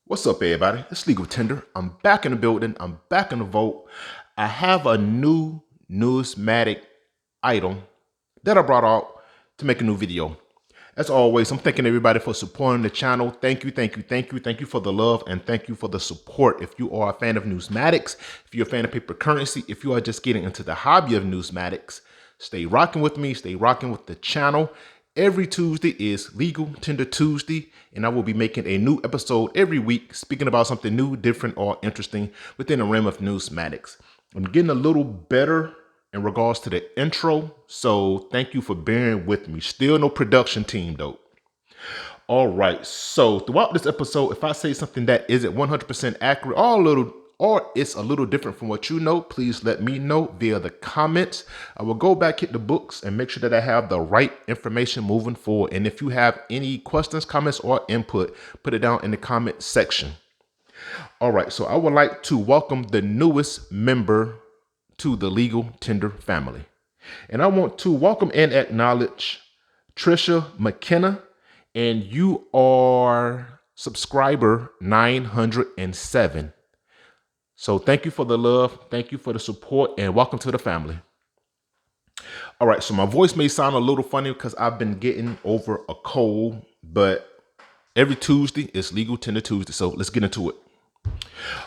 What's up, everybody? It's Legal Tender. I'm back in the building. I'm back in the vault. I have a new numismatic item that I brought out to make a new video. As always, I'm thanking everybody for supporting the channel. Thank you, thank you, thank you. Thank you for the love and thank you for the support. If you are a fan of numismatics, if you're a fan of paper currency, if you are just getting into the hobby of numismatics, stay rocking with me, stay rocking with the channel. Every Tuesday is Legal Tender Tuesday, and I will be making a new episode every week speaking about something new, different, or interesting within the realm of numismatics. I'm getting a little better in regards to the intro, so thank you for bearing with me. Still no production team, though. All right, so throughout this episode, if I say something that isn't 100% accurate or it's a little different from what you know, please let me know via the comments. I will go back, hit the books, and make sure that I have the right information moving forward. And if you have any questions, comments, or input, put it down in the comment section. All right, so I would like to welcome the newest member to the Legal Tender family. And I want to welcome and acknowledge Trisha McKenna, and you are subscriber 907. So thank you for the love, thank you for the support, and welcome to the family. All right, so my voice may sound a little funny because I've been getting over a cold, but every Tuesday is Legal Tender Tuesday, so let's get into it.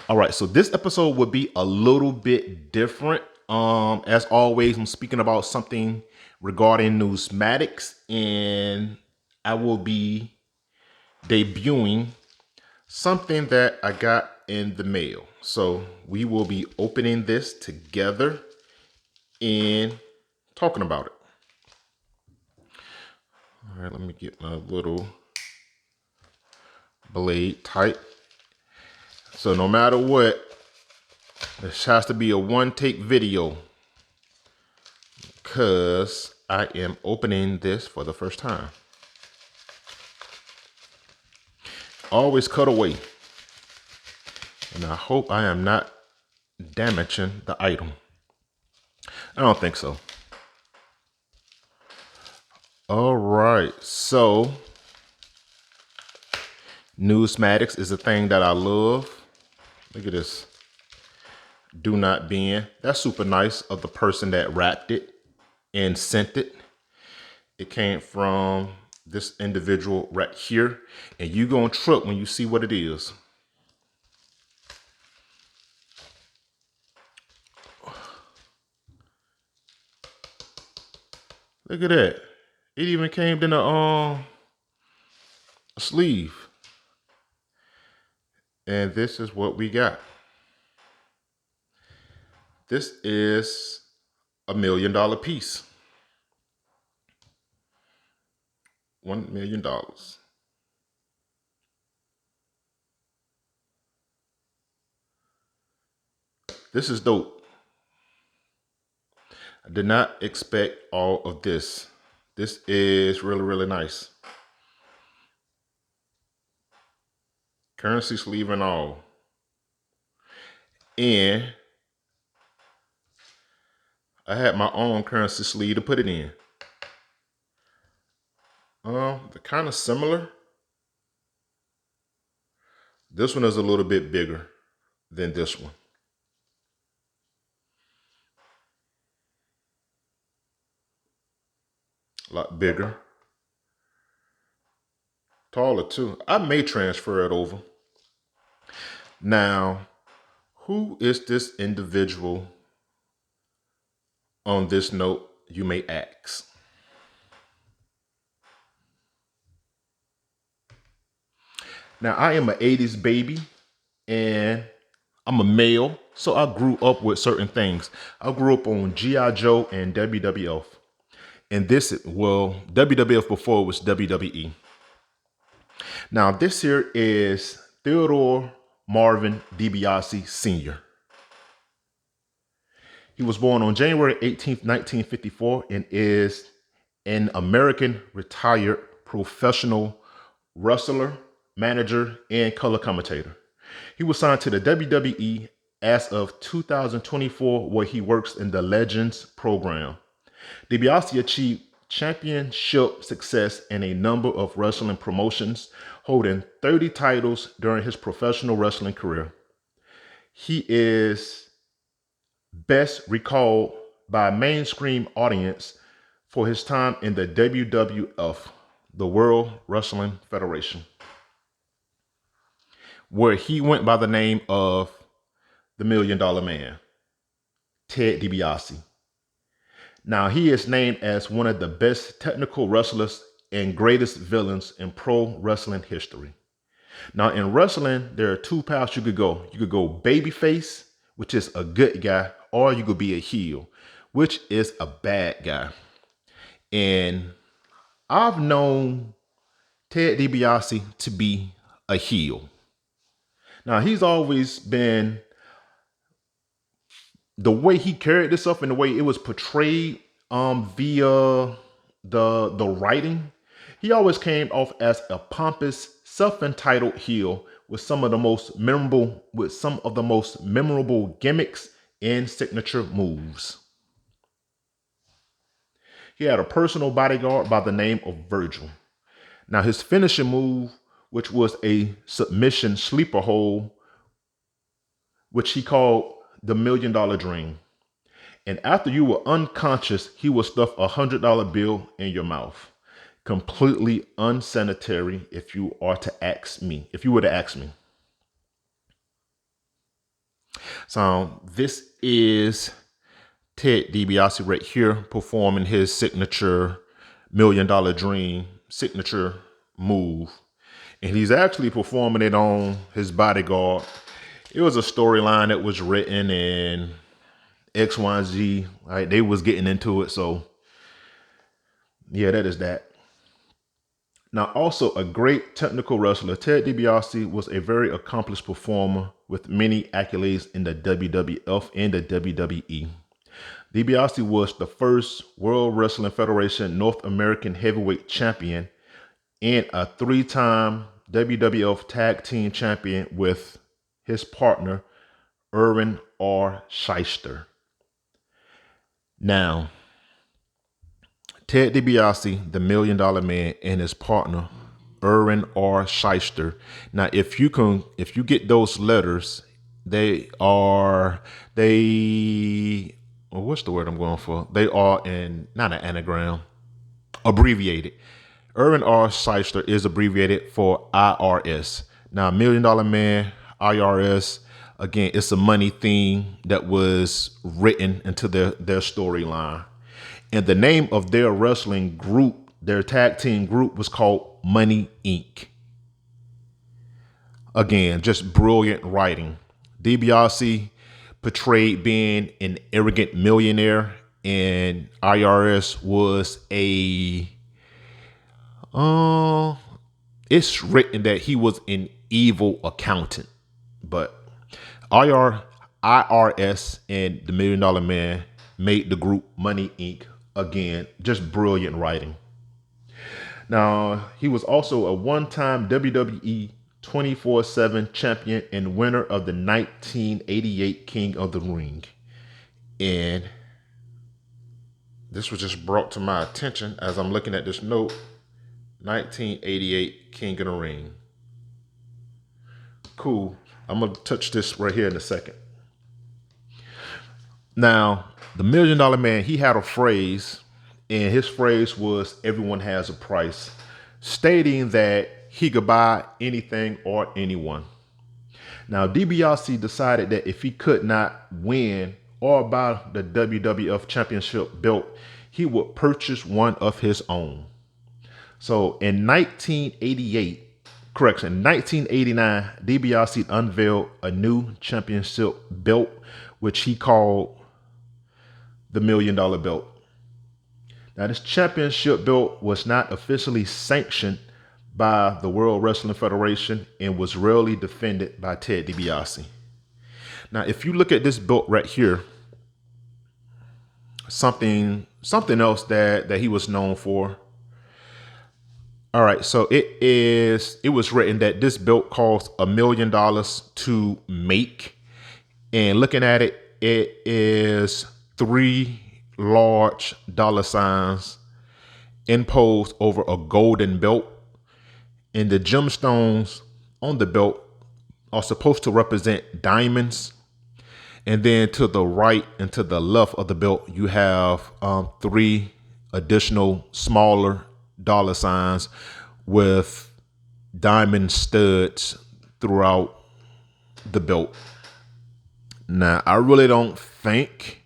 All right, so this episode would be a little bit different. As always, I'm speaking about something regarding numismatics, and I will be debuting something that I got in the mail. So we will be opening this together and talking about it. All right, let me get my little blade tight. So no matter what, this has to be a one-take video because I am opening this for the first time. Always cut away. And I hope I am not damaging the item. I don't think so. All right, so numismatics is a thing that I love. Look at this. Do not bend. That's super nice of the person that wrapped it and sent it. It came from this individual right here, and you gonna trip when you see what it is. Look at that. It even came in a sleeve. And this is what we got. This is $1 million piece. $1 million. This is dope. I did not expect all of this. This is really, really nice. Currency sleeve and all. And I had my own currency sleeve to put it in. They're kind of similar. This one is a little bit bigger than this one. A lot bigger. Taller too. I may transfer it over. Now, who is this individual on this note, you may ask? Now, I am an 80s baby and I'm a male, so I grew up with certain things. I grew up on G.I. Joe and WWF. And WWF before it was WWE. Now, this here is Theodore Marvin DiBiase Sr. He was born on January 18th, 1954, and is an American retired professional wrestler, manager, and color commentator. He was signed to the WWE as of 2024, where he works in the Legends program. DiBiase achieved championship success in a number of wrestling promotions, holding 30 titles during his professional wrestling career. He is best recalled by a mainstream audience for his time in the WWF, the World Wrestling Federation, where he went by the name of the $1 Million Man, Ted DiBiase. Now, he is named as one of the best technical wrestlers and greatest villains in pro wrestling history. Now, in wrestling, there are two paths you could go. You could go babyface, which is a good guy, or you could be a heel, which is a bad guy. And I've known Ted DiBiase to be a heel. Now, he's always been, the way he carried himself and the way it was portrayed via the writing, he always came off as a pompous, self-entitled heel with some of the most memorable gimmicks and signature moves. He had a personal bodyguard by the name of Virgil. Now, his finishing move, which was a submission sleeper hold, which he called the $1 Million Dream. And after you were unconscious, he would stuff a $100 bill in your mouth. Completely unsanitary, if you were to ask me. So this is Ted DiBiase right here performing his signature $1 Million Dream signature move. And he's actually performing it on his bodyguard. It was a storyline that was written in X, Y, and Z. Right? They was getting into it. So yeah, that is that. Now, also a great technical wrestler, Ted DiBiase was a very accomplished performer with many accolades in the WWF and the WWE. DiBiase was the first World Wrestling Federation North American Heavyweight Champion and a 3-time WWF Tag Team Champion with his partner, Irwin R. Shyster. Now, Ted DiBiase, the $1 Million Man, and his partner, Irwin R. Shyster. Now, if you get those letters, what's the word I'm going for? They are not an anagram, abbreviated. Irwin R. Shyster is abbreviated for IRS. Now, $1 Million Man, IRS, again, it's a money theme that was written into their storyline. And the name of their wrestling group, their tag team group, was called Money Inc. Again, just brilliant writing. DiBiase portrayed being an arrogant millionaire, and IRS was it's written that he was an evil accountant. But IRS and the $1 Million Man made the group Money Inc. Again, just brilliant writing. Now, he was also a one-time WWE 24/7 champion and winner of the 1988 King of the Ring. And this was just brought to my attention as I'm looking at this note. 1988 King of the Ring. Cool. I'm going to touch this right here in a second. Now, the $1 Million Man, he had a phrase, and his phrase was, "Everyone has a price," stating that he could buy anything or anyone. Now, DiBiase decided that if he could not win or buy the WWF Championship belt, he would purchase one of his own. So in 1989, DiBiase unveiled a new championship belt, which he called the $1 Million Belt. Now, this championship belt was not officially sanctioned by the World Wrestling Federation and was rarely defended by Ted DiBiase. Now, if you look at this belt right here, something else that he was known for. All right, so it was written that this belt costs $1 million to make, and looking at it, it is 3 large dollar signs imposed over a golden belt, and the gemstones on the belt are supposed to represent diamonds. And then to the right and to the left of the belt, you have three additional smaller dollar signs with diamond studs throughout the belt. Now, I really don't think,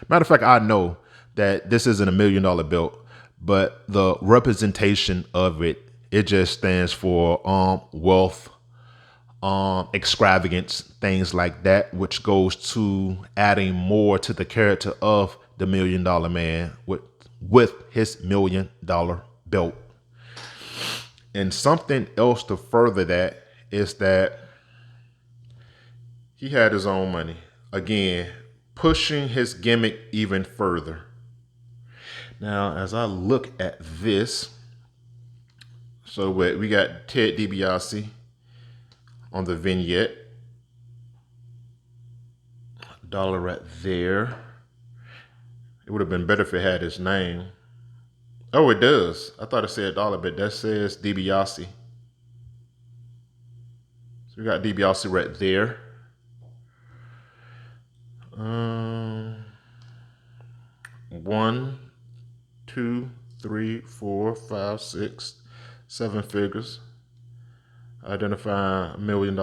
matter of fact, I know that this isn't $1 million belt, but the representation of it, it just stands for wealth, extravagance, things like that, which goes to adding more to the character of the $1 million man with his $1 million belt. And something else to further that is that he had his own money. Again, pushing his gimmick even further. Now, as I look at this, so we got Ted DiBiase on the vignette. Dollar right there. It would have been better if it had his name. Oh, it does. I thought it said dollar, but that says DiBiase. So we got DiBiase right there. 1, 2, 3, 4, 5, 6, 7 figures. Identify $1 million.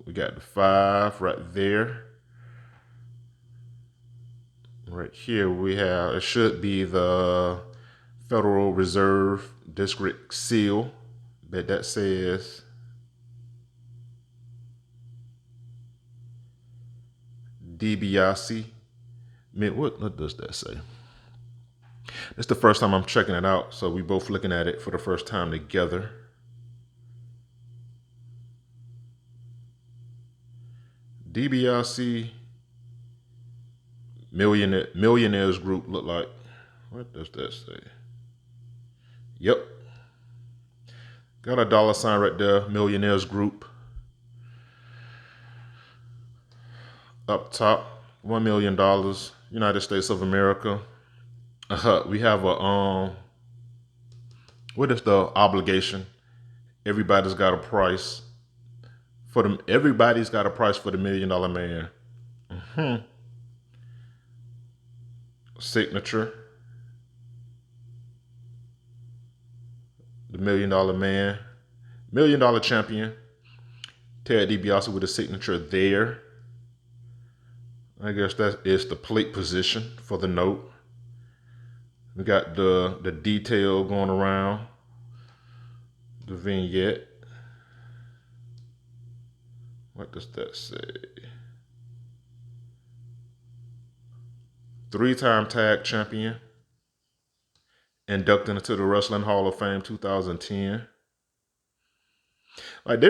We got the 5 right there. Right here we have, it should be the Federal Reserve District seal, but that says DiBiase. What does that say? It's the first time I'm checking it out, so we both looking at it for the first time together. DiBiase Millionaires Group look like. What does that say? Yep. Got a dollar sign right there, Millionaires Group. Up top, $1 million, United States of America. We have a what is the obligation? Everybody's got a price for them. Everybody's got a price for the $1 million man. Signature. The $1 million man, $1 million champion. Ted DiBiase with a signature there. I guess that is the plate position for the note. We got the detail going around the vignette. What does that say? 3-time tag champion. Inducted into the Wrestling Hall of Fame 2010. Like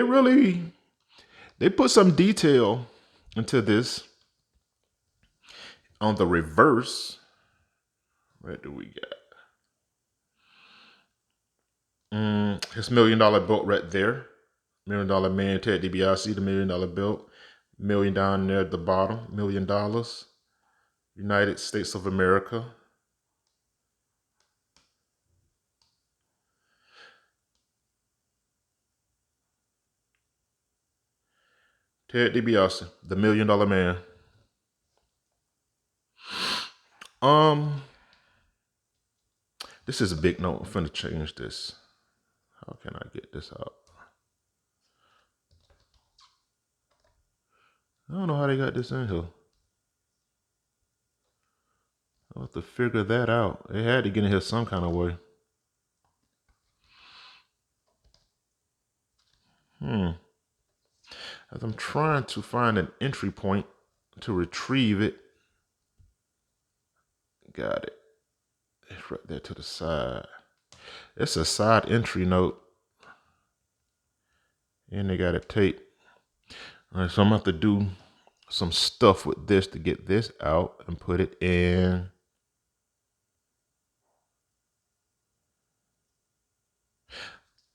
they put some detail into this. On the reverse, what do we got? His $1 million belt right there. $1 million man, Ted DiBiase, the $1 million belt. Million down there at the bottom, $1 million. United States of America. Ted DiBiase, the $1 million man. This is a big note. I'm finna change this. How can I get this out? I don't know how they got this in here. I'll have to figure that out. They had to get in here some kind of way. As I'm trying to find an entry point to retrieve it. Got it. It's right there to the side. It's a side entry note. And they got it taped. All right, so I'm going to have to do some stuff with this to get this out and put it in.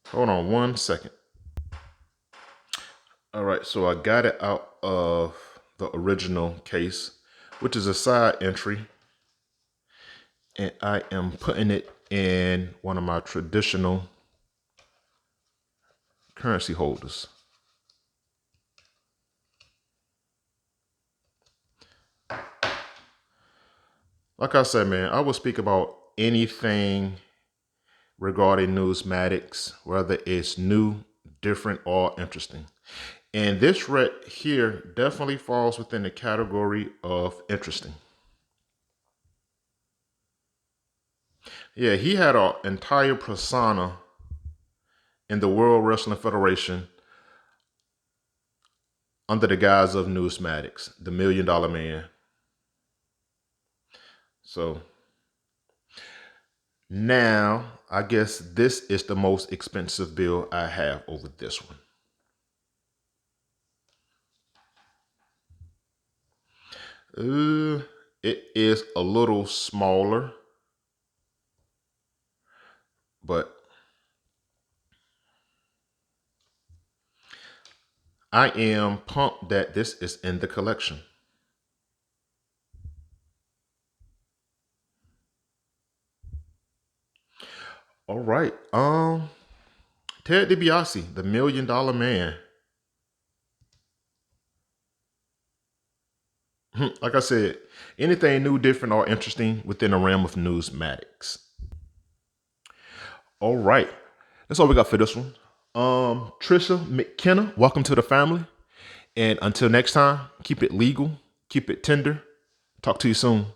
Hold on 1 second. All right, so I got it out of the original case, which is a side entry. and I am putting it in one of my traditional currency holders. Like I said, man, I will speak about anything regarding numismatics, whether it's new, different, or interesting. And this right here definitely falls within the category of interesting. Yeah, he had an entire persona in the World Wrestling Federation under the guise of numismatics, the $1 Million Man. So now I guess this is the most expensive bill I have over this one. It is a little smaller, but I am pumped that this is in the collection. All right. Ted DiBiase, the $1 Million Man. Like I said, anything new, different, or interesting within the realm of numismatics. All right. That's all we got for this one. Trisha McKenna, welcome to the family. And until next time, keep it legal, keep it tender. Talk to you soon.